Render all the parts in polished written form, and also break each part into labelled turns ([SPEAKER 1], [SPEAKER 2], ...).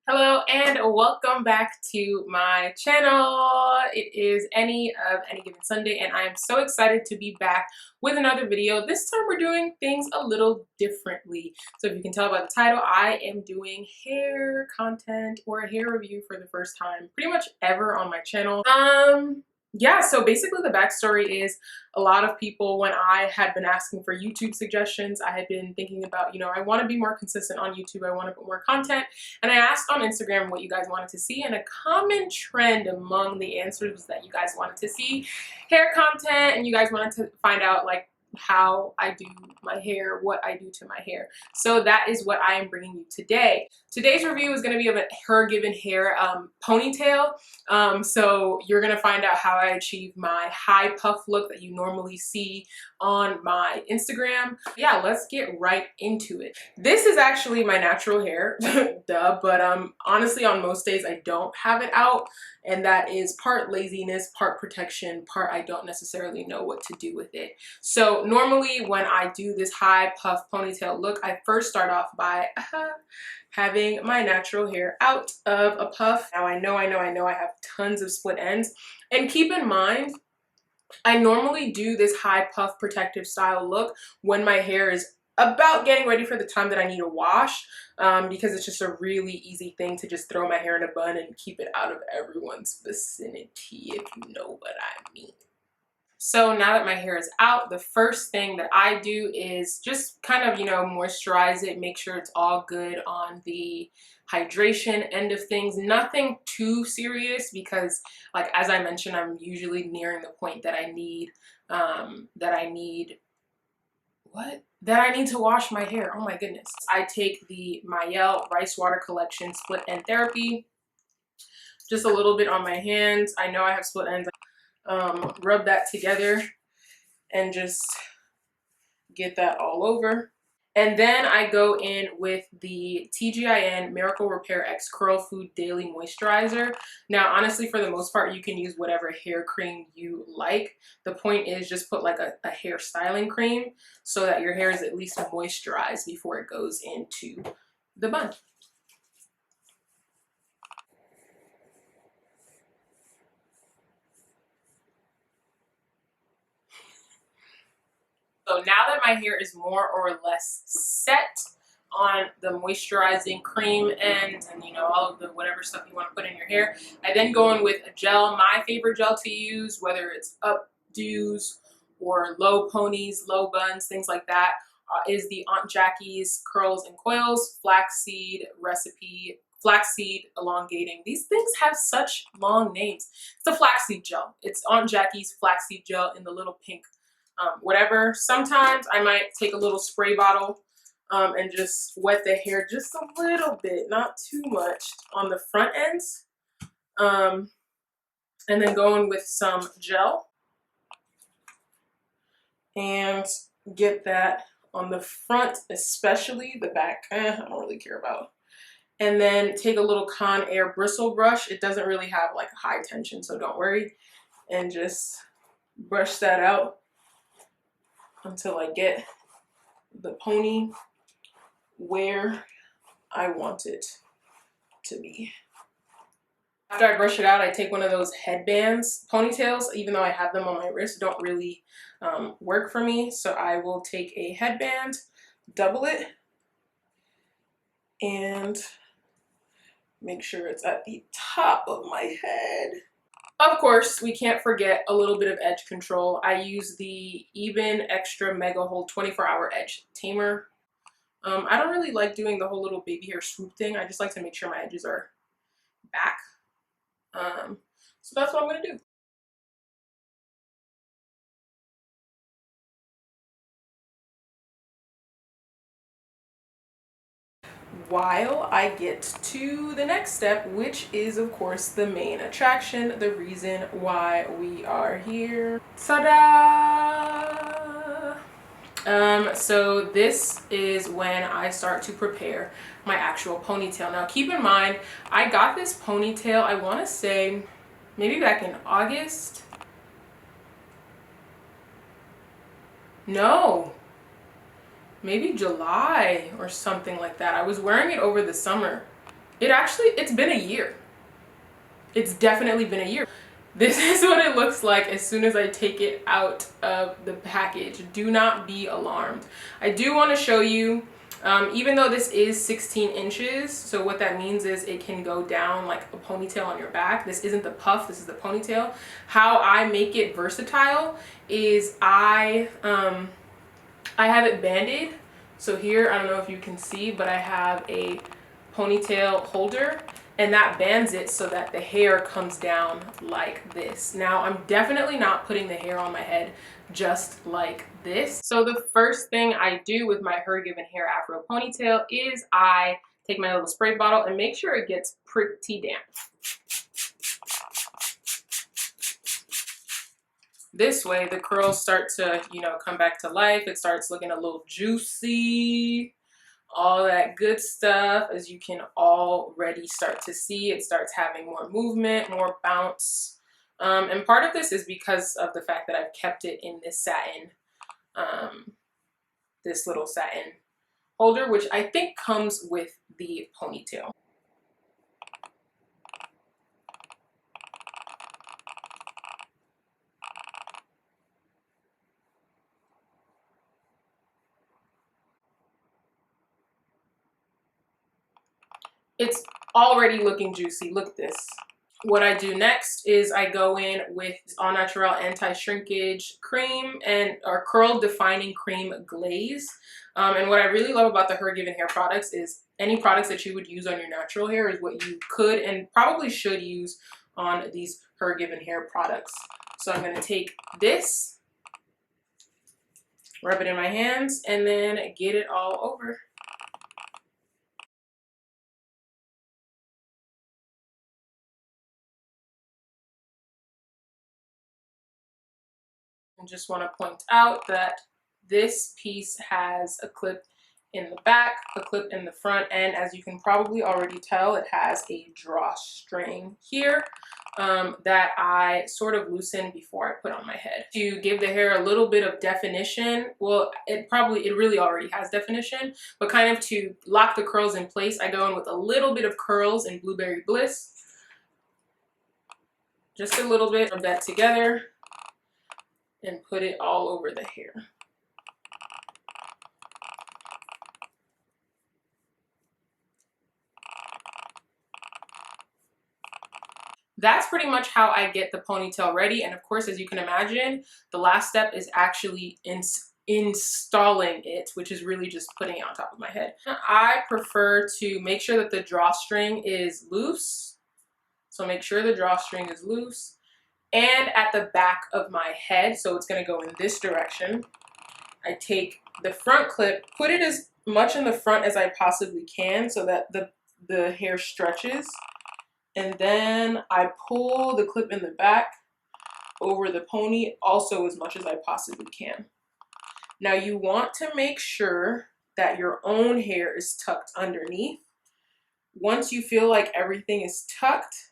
[SPEAKER 1] Hello and welcome back to my channel. It is any given Sunday and I am so excited to be back with another video. This time we're doing things a little differently. So if you can tell by the title, I am doing hair content or a hair review for the first time pretty much ever on my channel. Yeah, so basically the backstory is a lot of people, when I had been asking for YouTube suggestions, I had been thinking about, I want to be more consistent on YouTube. I want to put more content. And I asked on Instagram what you guys wanted to see. And a common trend among the answers was that you guys wanted to see hair content and you guys wanted to find out like how I do my hair, what I do to my hair. So that is what I am bringing you today. Today's review is going to be of a HerGivenHair ponytail. So you're going to find out how I achieve my high puff look that you normally see on my Instagram. Yeah, let's get right into it. This is actually my natural hair, duh, but honestly on most days I don't have it out, and that is part laziness, part protection, part I don't necessarily know what to do with it. So normally when I do this high puff ponytail look, I first start off by having my natural hair out of a puff. Now I know I have tons of split ends, and keep in mind I normally do this high puff protective style look when my hair is about getting ready for the time that I need to wash, because it's just a really easy thing to just throw my hair in a bun and keep it out of everyone's vicinity, if you know what I mean. So now that my hair is out, the first thing that I do is just kind of, moisturize it, make sure it's all good on the hydration end of things. Nothing too serious because, like, as I mentioned, I'm usually nearing the point that I need, that I need to wash my hair. Oh my goodness. I take the Mayel Rice Water Collection Split End Therapy, just a little bit on my hands. I know I have split ends. Rub that together and just get that all over. And then I go in with the TGIN Miracle Repair X Curl Food Daily Moisturizer. Now, honestly, for the most part, you can use whatever hair cream you like. The point is just put like a hair styling cream so that your hair is at least moisturized before it goes into the bun. So now that my hair is more or less set on the moisturizing cream and all of the whatever stuff you want to put in your hair, I then go in with a gel. My favorite gel to use, whether it's updos or low ponies, low buns, things like that, is the Aunt Jackie's Curls and Coils Flaxseed Recipe. Flaxseed elongating. These things have such long names. It's a flaxseed gel. It's Aunt Jackie's flaxseed gel in the little pink whatever. Sometimes I might take a little spray bottle and just wet the hair just a little bit, not too much, on the front ends. And then go in with some gel and get that on the front, especially the back. I don't really care about. And then take a little Conair bristle brush. It doesn't really have like high tension, so don't worry. And just brush that out until I get the pony where I want it to be. After I brush it out, I take one of those headbands. Ponytails, even though I have them on my wrist, don't really work for me. So I will take a headband, double it, and make sure it's at the top of my head. Of course, we can't forget a little bit of edge control. I use the Even Extra Mega Hold 24-Hour Edge Tamer. I don't really like doing the whole little baby hair swoop thing. I just like to make sure my edges are back. So that's what I'm going to do. While I get to the next step, which is of course the main attraction, the reason why we are here. Ta-da! So this is when I start to prepare my actual ponytail. Now keep in mind, I got this ponytail, I want to say maybe back in August. No, maybe July or something like that. I was wearing it over the summer It's been a year. It's definitely been a year. This is what it looks like as soon as I take it out of the package. Do not be alarmed. I do want to show you, even though this is 16 inches, so what that means is it can go down like a ponytail on your back. This isn't the puff, this is the ponytail. How I make it versatile is I have it banded. So here, I don't know if you can see, but I have a ponytail holder, and that bands it so that the hair comes down like this. Now, I'm definitely not putting the hair on my head just like this. So the first thing I do with my HerGivenHair Afro ponytail is I take my little spray bottle and make sure it gets pretty damp. This way, the curls start to, you know, come back to life. It starts looking a little juicy, all that good stuff. As you can already start to see, it starts having more movement, more bounce. And part of this is because of the fact that I've kept it in this satin, this little satin holder, which I think comes with the ponytail. It's already looking juicy. Look at this. What I do next is I go in with All Natural Anti-Shrinkage Cream or Curl Defining Cream Glaze. And what I really love about the HerGivenHair products is any products that you would use on your natural hair is what you could and probably should use on these HerGivenHair products. So I'm going to take this, rub it in my hands, and then get it all over. I just want to point out that this piece has a clip in the back, a clip in the front, and as you can probably already tell, it has a drawstring here that I sort of loosen before I put on my head to give the hair a little bit of definition. Well, it really already has definition, but kind of to lock the curls in place, I go in with a little bit of curls in Blueberry Bliss. Just a little bit of that together and put it all over the hair. That's pretty much how I get the ponytail ready. And of course, as you can imagine, the last step is actually installing it, which is really just putting it on top of my head. I prefer to make sure that the drawstring is loose. So make sure the drawstring is loose and at the back of my head. So it's gonna go in this direction. I take the front clip, put it as much in the front as I possibly can so that the hair stretches. And then I pull the clip in the back over the pony also as much as I possibly can. Now you want to make sure that your own hair is tucked underneath. Once you feel like everything is tucked,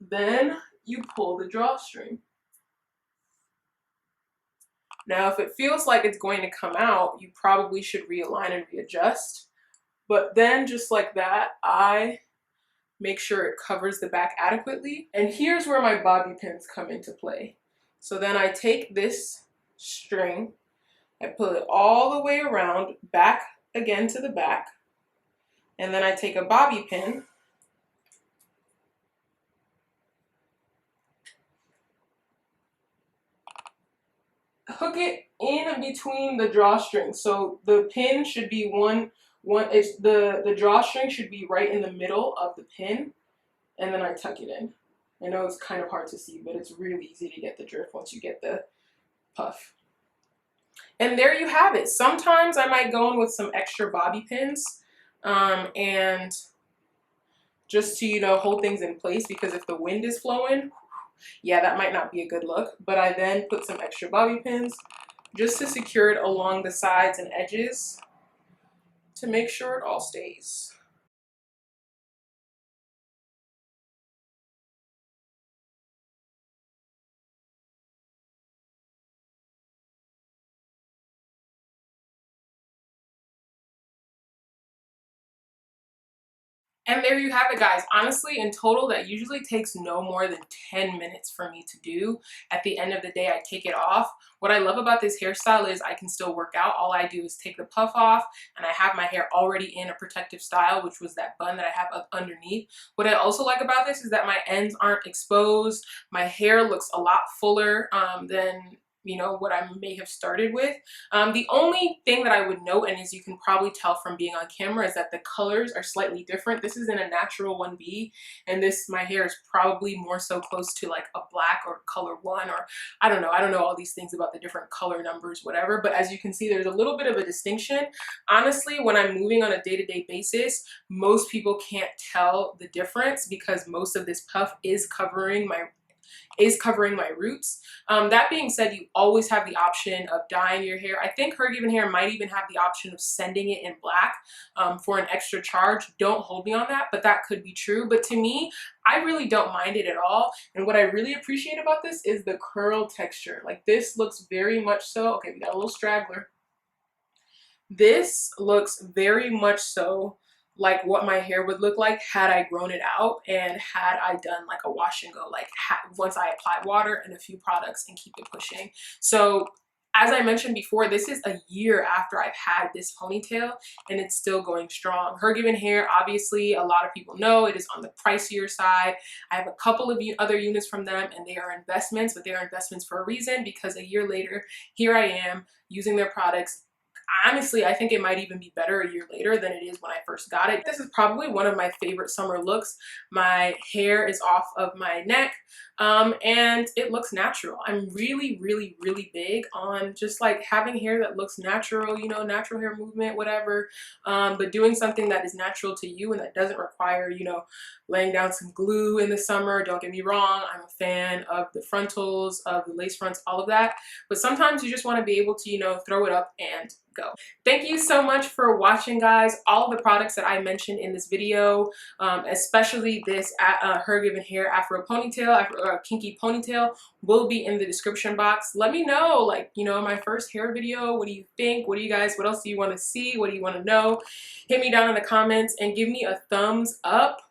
[SPEAKER 1] then you pull the drawstring. Now if it feels like it's going to come out, you probably should realign and readjust. But then just like that, I make sure it covers the back adequately. And here's where my bobby pins come into play. So then I take this string, I pull it all the way around, back again to the back, and then I take a bobby pin, hook it in between the drawstrings. So the pin should be the drawstring should be right in the middle of the pin, and then I tuck it in. I know it's kind of hard to see, but it's really easy to get the drift once you get the puff. And there you have it. Sometimes I might go in with some extra bobby pins and just to, you know, hold things in place, because if the wind is flowing, yeah, that might not be a good look. But I then put some extra bobby pins just to secure it along the sides and edges to make sure it all stays. And there you have it, guys. Honestly, in total, that usually takes no more than 10 minutes for me to do. At the end of the day, I take it off. What I love about this hairstyle is I can still work out. All I do is take the puff off, and I have my hair already in a protective style, which was that bun that I have up underneath. What I also like about this is that my ends aren't exposed. My hair looks a lot fuller than what I may have started with. The only thing that I would note, and as you can probably tell from being on camera, is that the colors are slightly different. This is in a natural 1B, and my hair is probably more so close to like a black or color 1, or I don't know all these things about the different color numbers, whatever, but as you can see, there's a little bit of a distinction. Honestly, when I'm moving on a day-to-day basis, most people can't tell the difference because most of this puff is covering my roots. That being said, you always have the option of dyeing your hair. I think HerGivenHair might even have the option of sending it in black for an extra charge. Don't hold me on that, but that could be true. But to me, I really don't mind it at all. And what I really appreciate about this is the curl texture. Like, this looks very much so, okay, we got a little straggler. This looks very much so like what my hair would look like had I grown it out and had I done like a wash and go, like once I apply water and a few products and keep it pushing. So as I mentioned before, this is a year after I've had this ponytail and it's still going strong. HerGivenHair, obviously, a lot of people know it is on the pricier side. I have a couple of other units from them and they are investments, but they are investments for a reason, because a year later, here I am using their products. Honestly, I think it might even be better a year later than it is when I first got it. This is probably one of my favorite summer looks. My hair is off of my neck and it looks natural. I'm really, really, really big on just like having hair that looks natural, natural hair movement, whatever, but doing something that is natural to you and that doesn't require, laying down some glue in the summer. Don't get me wrong, I'm a fan of the frontals, of the lace fronts, all of that, but sometimes you just want to be able to, throw it up and go. Thank you so much for watching, guys. All of the products that I mentioned in this video, especially this HerGivenHair Afro Ponytail, Kinky Ponytail, will be in the description box. Let me know, like, my first hair video, what do you think? What else do you want to see? What do you want to know? Hit me down in the comments and give me a thumbs up,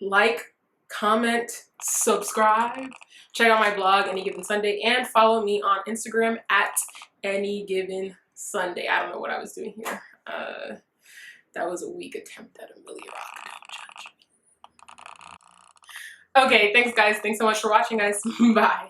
[SPEAKER 1] like, comment, subscribe. Check out my blog, Any Given Sunday, and follow me on Instagram at Any Given Sunday. I don't know what I was doing here. That was a weak attempt at a Millie Rock. Okay, thanks guys. Thanks so much for watching, guys. Bye.